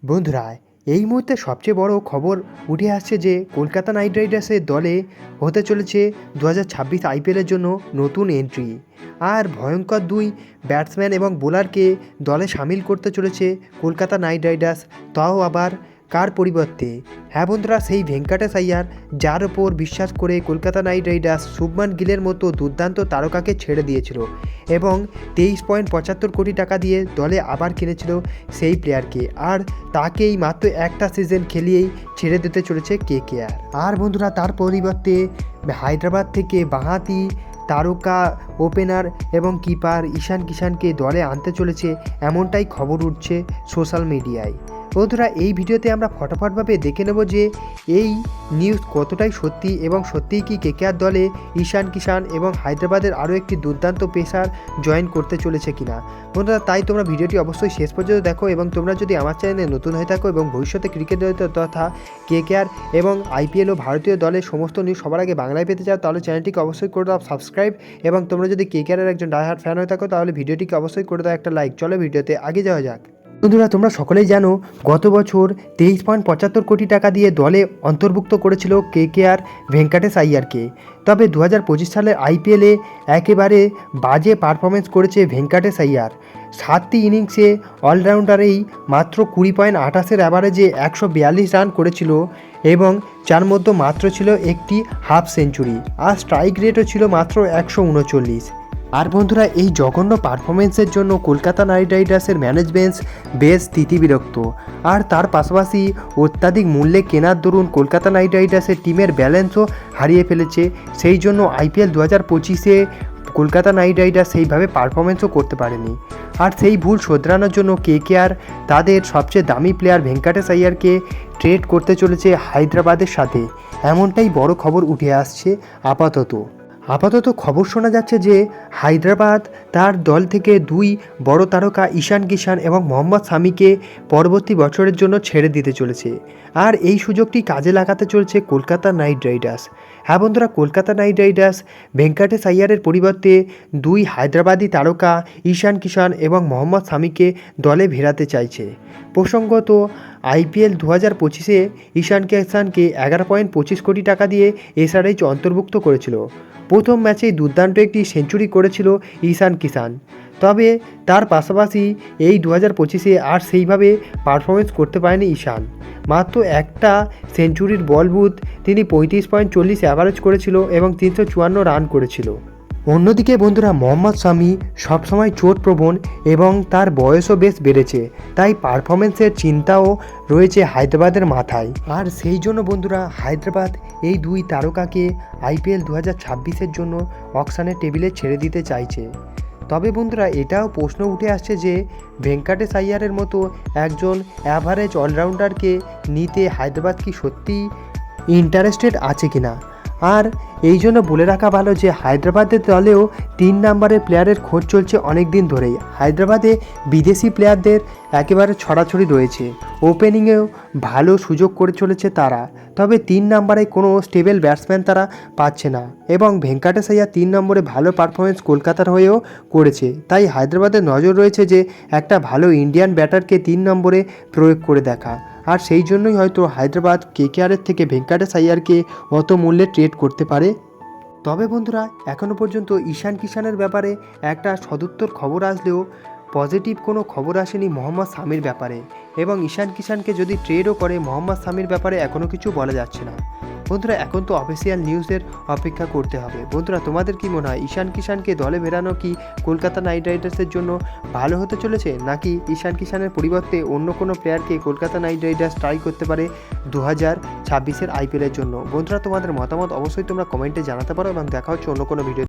বন্ধুরা, এই মুহূর্তে সবচেয়ে বড় খবর উঠে আসছে যে কলকাতা নাইট রাইডার্সের দলে হতে চলেছে 2026 আইপিএলের জন্য নতুন এন্ট্রি। আর ভয়ঙ্কর দুই ব্যাটসম্যান এবং বোলারকে দলে সামিল করতে চলেছে কলকাতা নাইট রাইডার্স, তাও আবার কার পরিবর্তে? হ্যাঁ বন্ধুরা, সেই ভেঙ্কাটেশ আইয়ার, যার ওপর বিশ্বাস করে কলকাতা নাইট রাইডার্স শুভমান গিলের মতো দুর্দান্ত তারকাকে ছেড়ে দিয়েছিল এবং 23.75 কোটি টাকা দিয়ে দলে আবার কিনেছিল সেই প্লেয়ারকে, আর তাকেই মাত্র একটা সিজন খেলিয়েই ছেড়ে দিতে চলেছে কেকেআর। আর বন্ধুরা, তার পরিবর্তে হায়দ্রাবাদ থেকে বাঁহাতি তারকা ওপেনার এবং কিপার ঈশান কিষানকে দলে আনতে চলেছে, এমনটাই খবর উঠছে সোশ্যাল মিডিয়ায়। বন্ধুরা, এই ভিডিওতে আমরা ফটাফটভাবে দেখে নেব যে এই নিউজ কতটাই সত্যি এবং সত্যিই কি কেকেআর দলে ঈশান কিষান এবং হায়দ্রাবাদের আরও একটি দুর্দান্ত পেসার জয়েন করতে চলেছে কিনা। বন্ধুরা, তাই তোমরা ভিডিওটি অবশ্যই শেষ পর্যন্ত দেখো এবং তোমরা যদি আমার চ্যানেলে নতুন হয়ে থাকো এবং ভবিষ্যতে ক্রিকেট তথা কেকেআর এবং আইপিএল ও ভারতীয় দলের সমস্ত নিউজ সবার আগে বাংলায় পেতে চাও, তাহলে চ্যানেলটিকে অবশ্যই করে দাও সাবস্ক্রাইব, এবং তোমরা যদি কেকেআরের একজন ডাইহার্ট ফ্যান হয়ে থাকো তাহলে ভিডিওটিকে অবশ্যই করে দাও একটা লাইক। চলো ভিডিওতে আগে যাওয়া যাক। বন্ধুরা, তোমরা সকলেই জানো গত বছর 23.75 কোটি টাকা দিয়ে দলে অন্তর্ভুক্ত করেছিল কেকেআর ভেঙ্কাটেশ আইয়ারকে। তবে 2025 সালের আইপিএলে একেবারে বাজে পারফরমেন্স করেছে ভেঙ্কাটেশ আইয়ার। 7টি ইনিংসে অলরাউন্ডারেই মাত্র 20.28 অ্যাভারেজে 142 রান করেছিল এবং যার মধ্যে মাত্র ছিল একটি হাফ সেঞ্চুরি, আর স্ট্রাইক রেটও ছিল মাত্র 139। আর বন্ধুরা, এই জঘন্য পারফরমেন্সের জন্য কলকাতা নাইট রাইডার্সের ম্যানেজমেন্ট বেশ স্থিতিবিরক্ত। আর তার পাশাপাশি অত্যাধিক মূল্যে কেনার দরুন কলকাতা নাইট রাইডার্সের টিমের ব্যালেন্সও হারিয়ে ফেলেছে। সেই জন্য আইপিএল 2025-এ কলকাতা নাইট রাইডার্স সেইভাবে পারফরমেন্সও করতে পারেনি। আর সেই ভুল শোধরানোর জন্য কেকেআর তাদের সবচেয়ে দামি প্লেয়ার ভেঙ্কাটেশ আইয়ারকে ট্রেড করতে চলেছে হায়দ্রাবাদের সাথে, এমনটাই বড় খবর উঠে আসছে। আপাতত খবর শোনা যাচ্ছে যে হায়দ্রাবাদ তার দল থেকে দুই বড় তারকা ঈশান কিষান এবং মোহাম্মদ শামিকে পরবর্তী বছরের জন্য ছেড়ে দিতে চলেছে, আর এই সুযোগটি কাজে লাগাতে চলেছে কলকাতা নাইট রাইডার্স। হ্যাঁ বন্ধুরা, কলকাতা নাইট রাইডার্স ভেঙ্কাটেশ আইয়ারের পরিবর্তে দুই হায়দ্রাবাদি তারকা ঈশান কিষান এবং মোহাম্মদ শামিকে দলে ভেড়াতে চাইছে। প্রসঙ্গত, আইপিএল 2025-এ ঈশান কিষানকে 11.25 কোটি টাকা দিয়ে এসআরএইচ অন্তর্ভুক্ত করেছিল। প্রথম ম্যাচেই দুর্দান্ত একটি সেঞ্চুরি করেছিল ঈশান কিষান। তবে তার পাশাপাশি এই 2025-এ আর সেইভাবে পারফরমেন্স করতে পারেনি ঈশান। মাত্র একটা সেঞ্চুরির বলবুত তিনি 35.40 অ্যাভারেজ করেছিল এবং 354 রান করেছিল। অন্যদিকে বন্ধুরা, মোহাম্মদ শামি সবসময় চোটপ্রবণ এবং তার বয়সও বেশ বেড়েছে, তাই পারফরমেন্সের চিন্তাও রয়েছে হায়দ্রাবাদের মাথায়। আর সেই জন্য বন্ধুরা, হায়দ্রাবাদ এই দুই তারকাকে আইপিএল 2026-এর জন্য অকশনের টেবিলে ছেড়ে দিতে চাইছে। তবে বন্ধুরা, এটাও প্রশ্ন উঠে আসছে যে ভেঙ্কাটেশ আইয়ারের মতো একজন অ্যাভারেজ অলরাউন্ডারকে নিতে হায়দ্রাবাদ কি সত্যিই ইন্টারেস্টেড আছে কিনা। আর এই জন্য বলে রাখা ভালো যে হায়দ্রাবাদের দলেও 3 নম্বরের প্লেয়ারের খোঁজ চলছে অনেক দিন ধরেই। হায়দ্রাবাদে বিদেশি প্লেয়ারদের একেবারে ছড়াছড়ি রয়েছে, ওপেনিংয়েও ভালো সুযোগ করে চলেছে তারা। তবে 3 নম্বরে কোনো স্টেবল ব্যাটসম্যান তারা পাচ্ছে না, এবং ভেঙ্কাটেশ আইয়ার 3 নম্বরে ভালো পারফরমেন্স কলকাতার হয়েও করেছে। তাই হায়দ্রাবাদের নজর রয়েছে যে একটা ভালো ইন্ডিয়ান ব্যাটারকে 3 নম্বরে প্রয়োগ করে দেখা। আর সেই জন্যই হয়তো হায়দ্রাবাদ কেকেআরের থেকে ভেঙ্কাটেশ আইয়ারকে অত মূল্যে ট্রেড করতে পারে। তবে বন্ধুরা, এখনও পর্যন্ত ঈশান কিষানের ব্যাপারে একটা সদুত্তর খবর আসলেও পজিটিভ কোনো খবর আসেনি মোহাম্মদ শামির ব্যাপারে, এবং ঈশান কিষানকে যদি ট্রেডও করে মোহাম্মদ শামির ব্যাপারে এখনও কিছু বলা যাচ্ছে না। বন্ধুরা, এখন তো অফিসিয়াল নিউজের অপেক্ষা করতে হবে। বন্ধুরা, তোমাদের কি মনে হয় ঈশান কিষানকে দলে ভেড়ানো কি কলকাতা নাইট রাইডার্সের জন্য ভালো হতে চলেছে, নাকি ঈশান কিষানের পরিবর্তে অন্য কোনো প্লেয়ারকে কলকাতা নাইট রাইডার্স ট্রাই করতে পারে 2026-এর আইপিএলের জন্য? বন্ধুরা, তোমাদের মতামত অবশ্যই তোমরা কমেন্টে জানাতে পারো, এবং দেখা হচ্ছে অন্য কোনো ভিডিও।